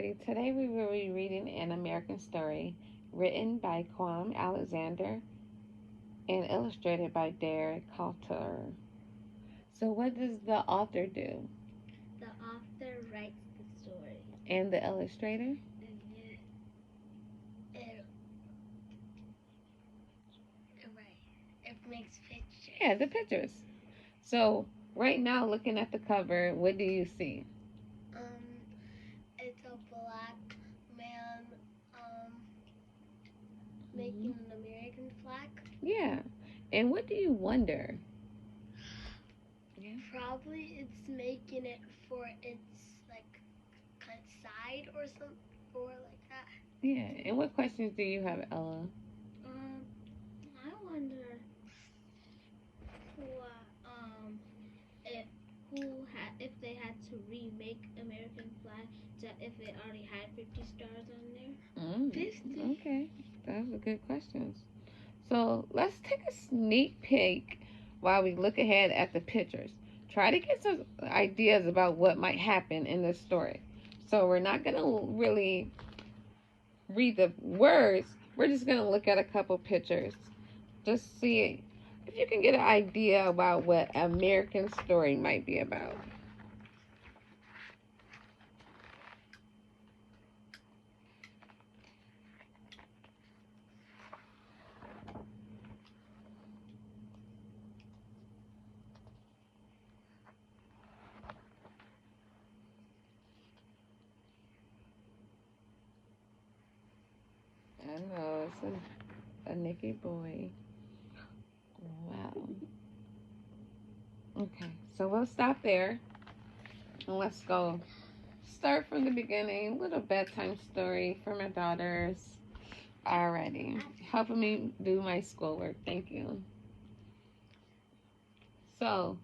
Alrighty, today we will be reading An American Story, written by Kwame Alexander and illustrated by Derek Coulter. So, what does the author do? The author writes the story. And the illustrator? It makes pictures. Yeah, the pictures. So, right now, looking at the cover, what do you see? It's a black man making an American flag. Yeah. And what do you wonder? Probably it's making it for its like side or something or like that. Yeah. And what questions do you have, Ella? I wonder if they had to remake American flag, if they already had 50 stars on there. 50. Okay, those are good questions. So let's take a sneak peek while we look ahead at the pictures. Try to get some ideas about what might happen in this story. So we're not going to really read the words. We're just going to look at a couple pictures. Just see if you can get an idea about what American Story might be about. I know, it's a Nikki boy. Wow. Okay, so we'll stop there and let's go. Start from the beginning. Little bedtime story for my daughters. Alrighty, helping me do my schoolwork. Thank you. So,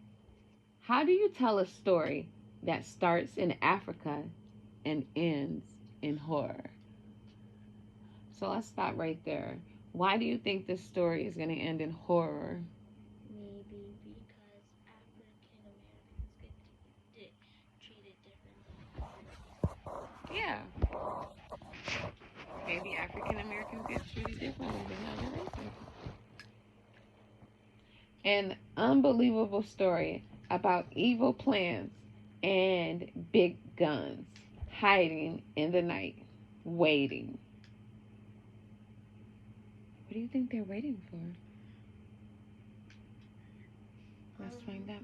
how do you tell a story that starts in Africa and ends in horror? So let's stop right there. Why do you think this story is going to end in horror? Maybe because African Americans get treated differently. Yeah. Maybe African Americans get treated differently than other races. An unbelievable story about evil plans and big guns hiding in the night, waiting. What do you think they're waiting for? Let's find out.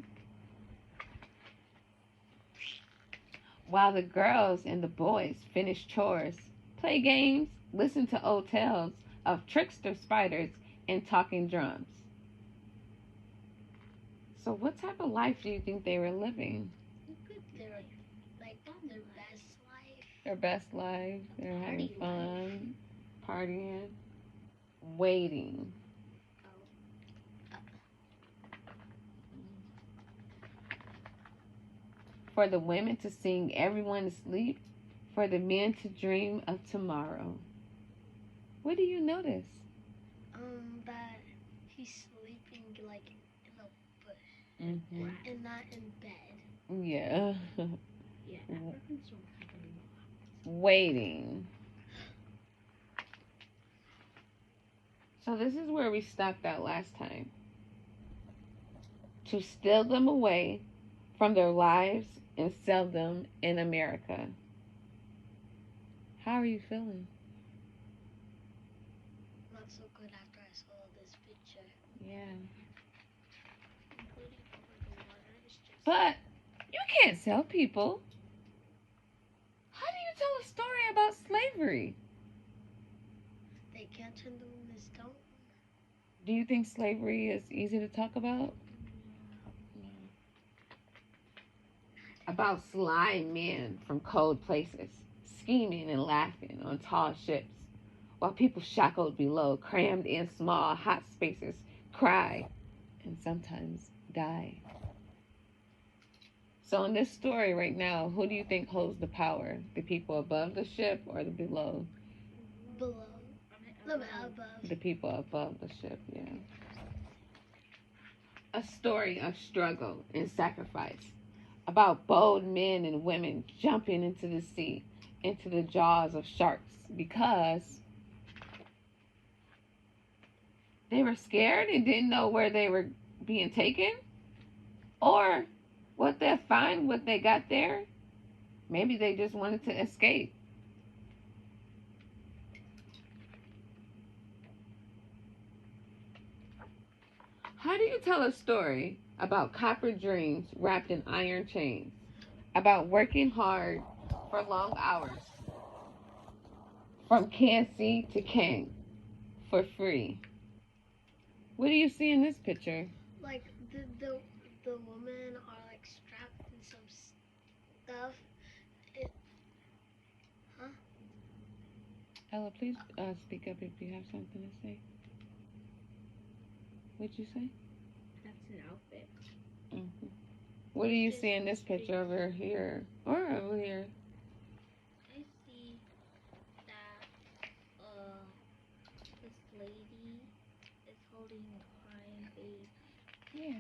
While the girls and the boys finish chores, play games, listen to old tales of trickster spiders and talking drums. So what type of life do you think they were living? Their best life. Their best life. They're having fun, partying, waiting. For the women to sing everyone to sleep, for the men to dream of tomorrow. What do you notice? That he's sleeping like in a bush and not in bed. Yeah. Yeah, Africans don't have any waiting. So this is where we stopped out last time. To steal them away from their lives and sell them in America. How are you feeling? Not so good after I saw this picture. Yeah. But you can't sell people. How do you tell a story about slavery? They can't turn them into stone. Do you think slavery is easy to talk about? No. About sly men from cold places, scheming and laughing on tall ships, while people shackled below, crammed in small, hot spaces, cry and sometimes die. So in this story right now, who do you think holds the power? The people above the ship or the below? Below. No, above. The people above the ship, yeah. A story of struggle and sacrifice. about bold men and women jumping into the sea, into the jaws of sharks because they were scared and didn't know where they were being taken? Or what they find, what they got there? Maybe they just wanted to escape. How do you tell a story about copper dreams wrapped in iron chains? About working hard for long hours, from Kansi to Kang, for free. What do you see in this picture? Like the women are like strapped in some stuff. Ella, please speak up if you have something to say. What'd you say? That's an outfit. Mm-hmm. What do you see in this picture over here or over here? I see that this lady is holding a crying baby. Yeah.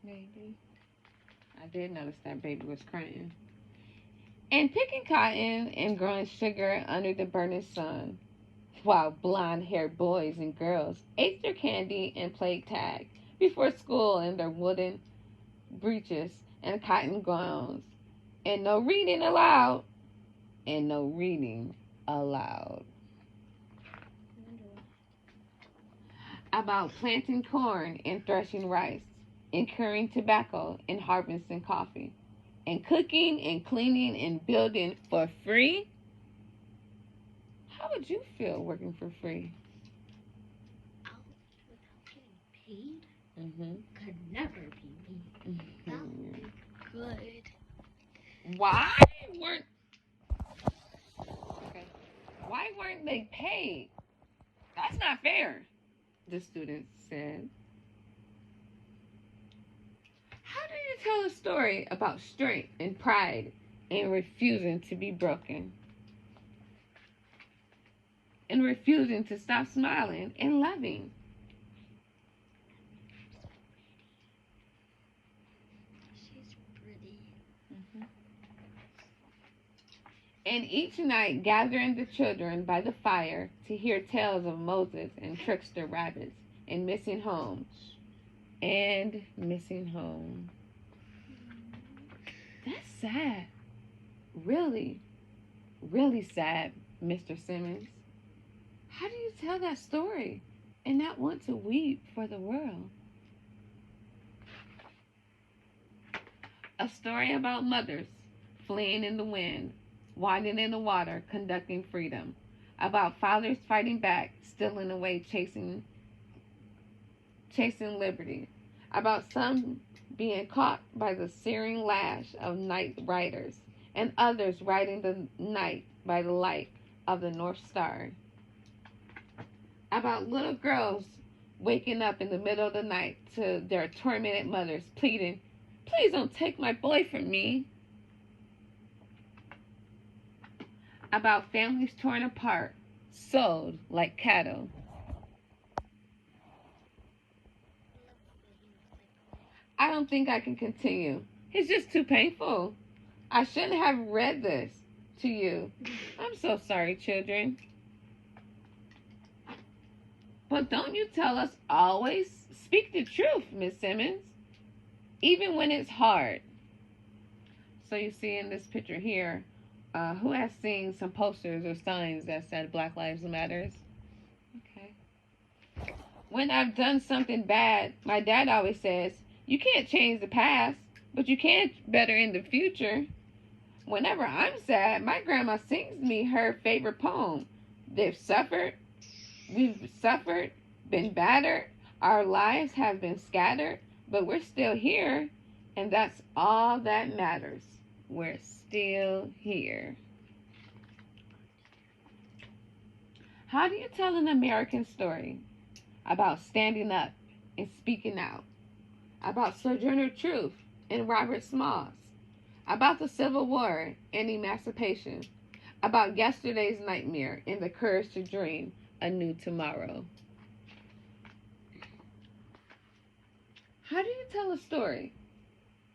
Baby. Maybe. I did notice that baby was crying. And picking cotton and growing sugar under the burning sun, while blonde-haired boys and girls ate their candy and played tag before school in their wooden breeches and cotton gowns. And no reading allowed. And no reading allowed. About planting corn and threshing rice, and curing tobacco and harvesting coffee, and cooking and cleaning and building for free? How would you feel working for free? Without getting paid? Mm-hmm. Could never be me. Mm-hmm. That would be good. Why weren't they paid? That's not fair, the students said. How do you tell a story about strength and pride and refusing to be broken? And refusing to stop smiling and loving? She's pretty. Mm-hmm. And each night gathering the children by the fire to hear tales of Moses and trickster rabbits and missing home. And missing home. That's sad. Really, really sad, Mr. Simmons. How do you tell that story and not want to weep for the world? A story about mothers fleeing in the wind, wading in the water, conducting freedom. About fathers fighting back, stealing away, chasing liberty. About some being caught by the searing lash of night riders, and others riding the night by the light of the North Star. About little girls waking up in the middle of the night to their tormented mothers, pleading, "Please don't take my boy from me." About families torn apart, sold like cattle. I don't think I can continue. It's just too painful. I shouldn't have read this to you. I'm so sorry, children. But don't you tell us always? Speak the truth, Miss Simmons, even when it's hard. So you see in this picture here, who has seen some posters or signs that said Black Lives Matters? Okay. When I've done something bad, my dad always says, you can't change the past, but you can better in the future. Whenever I'm sad, my grandma sings me her favorite poem. We've suffered, been battered, our lives have been scattered, but we're still here, and that's all that matters. We're still here. How do you tell an American story about standing up and speaking out? About Sojourner Truth and Robert Smalls? About the Civil War and emancipation? About yesterday's nightmare and the courage to dream a new tomorrow? How do you tell a story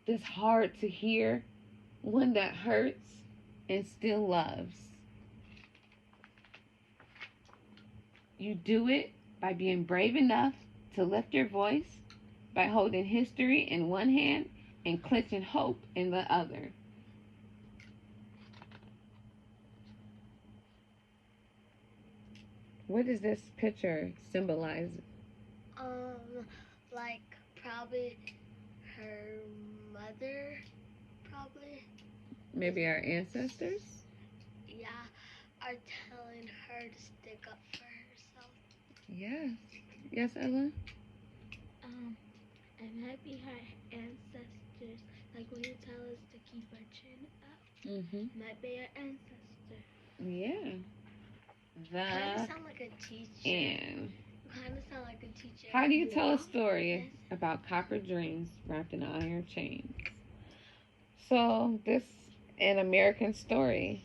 that's hard to hear, one that hurts, and still loves? You do it by being brave enough to lift your voice, by holding history in one hand and clenching hope in the other. What does this picture symbolize? Like probably her mother, probably. Maybe our ancestors? Yeah, are telling her to stick up for herself. Yes. Yes, Ella? It might be her ancestors. Like when you tell us to keep our chin up. Mm-hmm. Might be our ancestor. Yeah. Kind of sound like a teacher. And Kind of sound like a teacher. how do you tell a story about copper dreams wrapped in iron chains? So this an American story